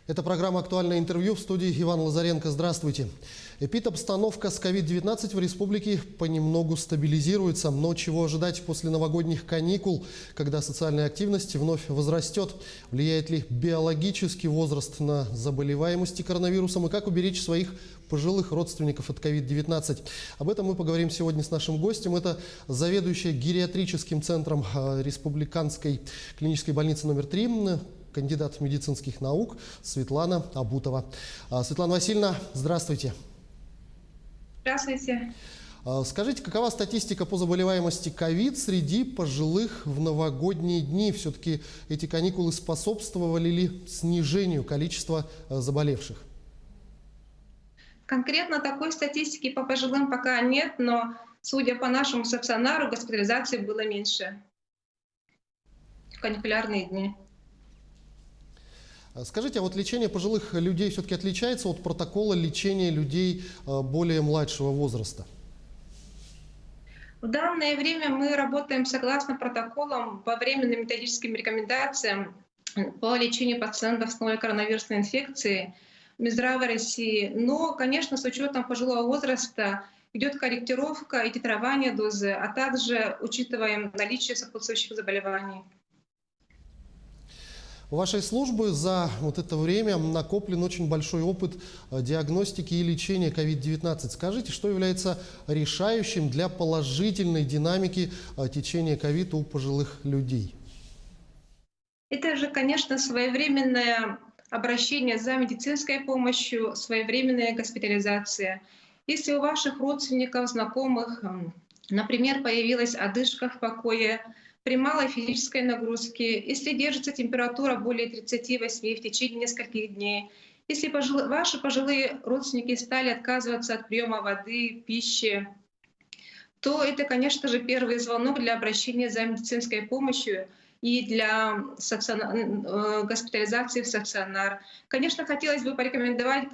Это программа «Актуальное интервью», в студии Иван Лазаренко. Здравствуйте. Эпидобстановка с COVID-19 в республике понемногу стабилизируется. Но чего ожидать после новогодних каникул, когда социальная активность вновь возрастет? Влияет ли биологический возраст на заболеваемость коронавирусом? И как уберечь своих пожилых родственников от COVID-19? Об этом мы поговорим сегодня с нашим гостем. Это заведующая гериатрическим центром Республиканской клинической больницы номер 3, кандидат медицинских наук Светлана Абутова. Светлана Васильевна, здравствуйте. Здравствуйте. Скажите, какова статистика по заболеваемости ковид среди пожилых в новогодние дни? Все-таки эти каникулы способствовали ли снижению количества заболевших? Конкретно такой статистики по пожилым пока нет, но, судя по нашему стационару, госпитализации было меньше в каникулярные дни. Скажите, а вот лечение пожилых людей все-таки отличается от протокола лечения людей более младшего возраста? В данное время мы работаем согласно протоколам по временным методическим рекомендациям по лечению пациентов с новой коронавирусной инфекцией в Минздраве России. Но, конечно, с учетом пожилого возраста идет корректировка и титрование дозы, а также учитываем наличие сопутствующих заболеваний. У вашей службы за вот это время накоплен очень большой опыт диагностики и лечения COVID-19. Скажите, что является решающим для положительной динамики течения COVID у пожилых людей? Это же, конечно, своевременное обращение за медицинской помощью, своевременная госпитализация. Если у ваших родственников, знакомых, например, появилась одышка в покое, при малой физической нагрузке, если держится температура более 38 в течение нескольких дней, если ваши пожилые родственники стали отказываться от приема воды, пищи, то это, конечно же, первый звонок для обращения за медицинской помощью и для госпитализации в стационар. Конечно, хотелось бы порекомендовать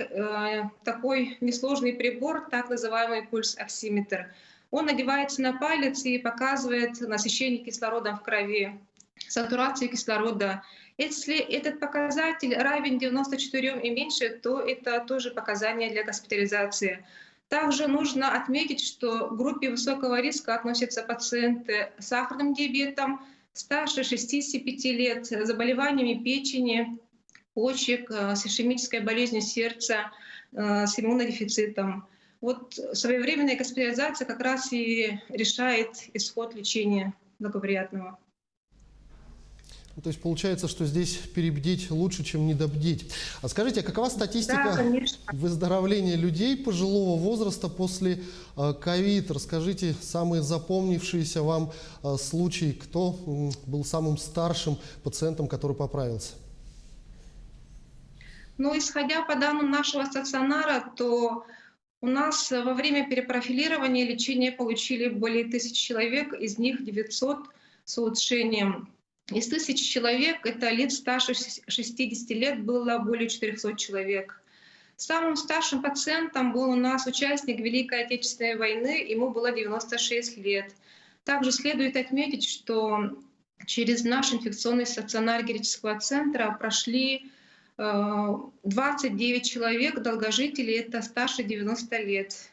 такой несложный прибор, так называемый пульс-оксиметр. Он надевается на палец и показывает насыщение кислородом в крови, сатурацию кислорода. Если этот показатель равен 94 и меньше, то это тоже показания для госпитализации. Также нужно отметить, что к группе высокого риска относятся пациенты с сахарным диабетом, старше 65 лет, с заболеваниями печени, почек, с ишемической болезнью сердца, с иммунодефицитом. Вот своевременная госпитализация как раз и решает исход лечения благоприятного. То есть получается, что здесь перебдеть лучше, чем недобдеть. А скажите, а какова статистика выздоровления людей пожилого возраста после ковид? Расскажите самые запомнившиеся вам случаи, кто был самым старшим пациентом, который поправился? Ну, исходя по данным нашего стационара, то у нас во время перепрофилирования лечения получили более 1000 человек, из них 900 с улучшением. Из 1000 человек, это лиц старше 60 лет, было более 400 человек. Самым старшим пациентом был у нас участник Великой Отечественной войны, ему было 96 лет. Также следует отметить, что через наш инфекционный стационар гериатрического центра прошли 29 человек, долгожителей, это старше 90 лет.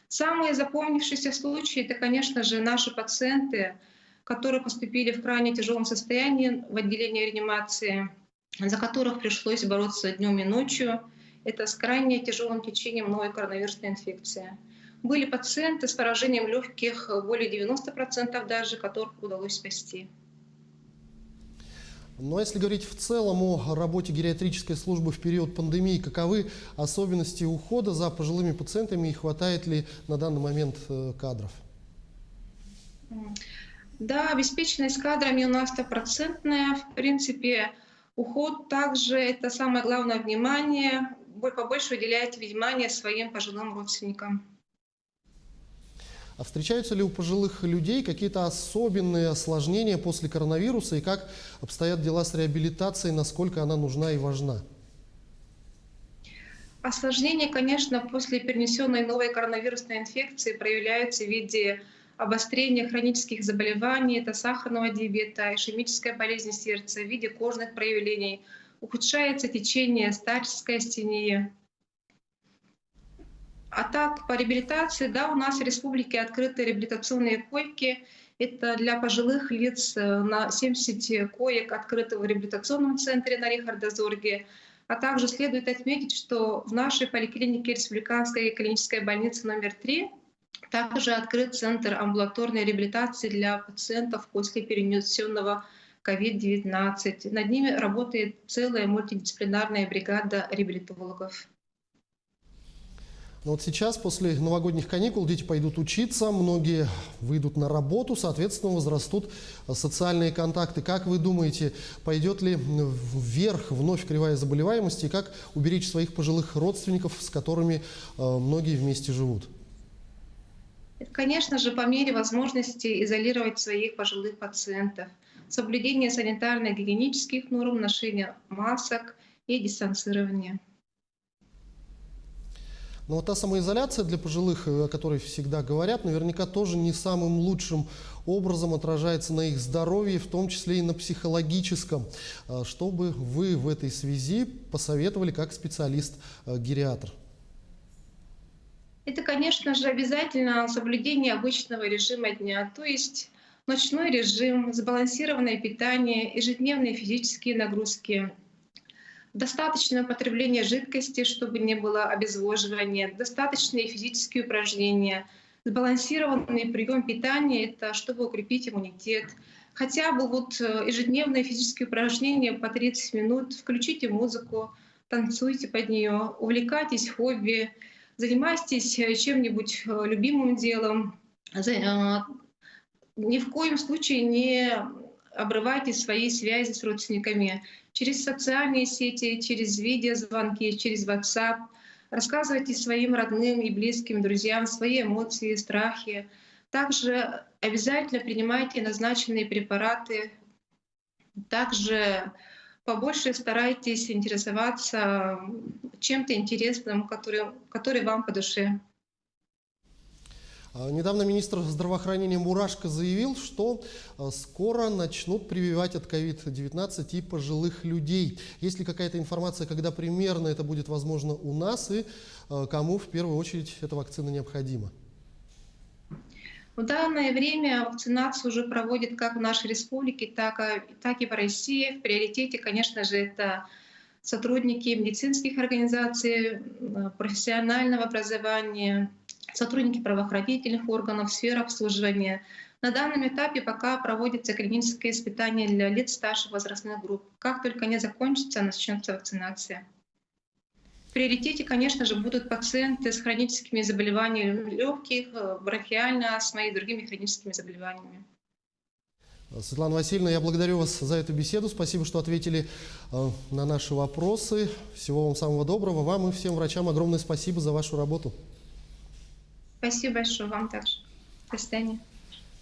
Самые запомнившиеся случаи — это, конечно же, наши пациенты, которые поступили в крайне тяжелом состоянии в отделение реанимации, за которых пришлось бороться днем и ночью. Это с крайне тяжелым течением новой коронавирусной инфекции. Были пациенты с поражением легких, более 90% даже, которых удалось спасти. Ну а если говорить в целом о работе гериатрической службы в период пандемии, каковы особенности ухода за пожилыми пациентами и хватает ли на данный момент кадров? Да, обеспеченность кадрами у нас стопроцентная. В принципе, уход также — это самое главное внимание. Побольше уделяйте внимание своим пожилым родственникам. А встречаются ли у пожилых людей какие-то особенные осложнения после коронавируса и как обстоят дела с реабилитацией, насколько она нужна и важна? Осложнения, конечно, после перенесенной новой коронавирусной инфекции проявляются в виде обострения хронических заболеваний, это сахарного диабета, ишемической болезни сердца, в виде кожных проявлений, ухудшается течение старческой астении. А так, по реабилитации, да, у нас в республике открыты реабилитационные койки. Это для пожилых лиц на 70 коек открыто в реабилитационном центре на Рихарда Зорге. А также следует отметить, что в нашей поликлинике Республиканской клинической больницы номер 3 также открыт центр амбулаторной реабилитации для пациентов после перенесенного COVID-19. Над ними работает целая мультидисциплинарная бригада реабилитологов. Но вот сейчас, после новогодних каникул, дети пойдут учиться, многие выйдут на работу, соответственно, возрастут социальные контакты. Как вы думаете, пойдет ли вверх вновь кривая заболеваемости, и как уберечь своих пожилых родственников, с которыми многие вместе живут? Конечно же, по мере возможности изолировать своих пожилых пациентов. Соблюдение санитарно-гигиенических норм, ношение масок и дистанцирование. Но вот та самоизоляция для пожилых, о которой всегда говорят, наверняка тоже не самым лучшим образом отражается на их здоровье, в том числе и на психологическом. Что бы вы в этой связи посоветовали как специалист-гериатр? Это, конечно же, обязательно соблюдение обычного режима дня, то есть ночной режим, сбалансированное питание, ежедневные физические нагрузки, достаточное употребление жидкости, чтобы не было обезвоживания, достаточные физические упражнения, сбалансированный прием питания, это чтобы укрепить иммунитет. Хотя бы ежедневные физические упражнения по 30 минут, включите музыку, танцуйте под нее, увлекайтесь хобби, занимайтесь чем-нибудь любимым делом. Ни в коем случае не обрывайте свои связи с родственниками через социальные сети, через видеозвонки, через WhatsApp. Рассказывайте своим родным и близким, друзьям свои эмоции, страхи. Также обязательно принимайте назначенные препараты. Также побольше старайтесь интересоваться чем-то интересным, который вам по душе. Недавно министр здравоохранения Мурашко заявил, что скоро начнут прививать от COVID-19 и пожилых людей. Есть ли какая-то информация, когда примерно это будет возможно у нас и кому в первую очередь эта вакцина необходима? В данное время вакцинацию уже проводят как в нашей республике, так и в России. В приоритете, конечно же, это сотрудники медицинских организаций, профессионального образования, сотрудники правоохранительных органов, сферы обслуживания. На данном этапе пока проводится клиническое испытание для лиц старших возрастных групп. Как только они закончатся, начнется вакцинация. В приоритете, конечно же, будут пациенты с хроническими заболеваниями легких, бронхиальной астмой и другими хроническими заболеваниями. Светлана Васильевна, я благодарю вас за эту беседу. Спасибо, что ответили на наши вопросы. Всего вам самого доброго. Вам и всем врачам огромное спасибо за вашу работу. Спасибо большое вам также. До свидания.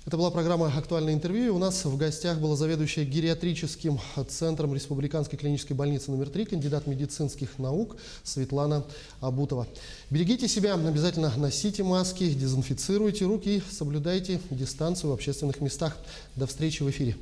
Это была программа «Актуальное интервью». И у нас в гостях была заведующая гериатрическим центром Республиканской клинической больницы номер 3, кандидат медицинских наук Светлана Абутова. Берегите себя, обязательно носите маски, дезинфицируйте руки и соблюдайте дистанцию в общественных местах. До встречи в эфире.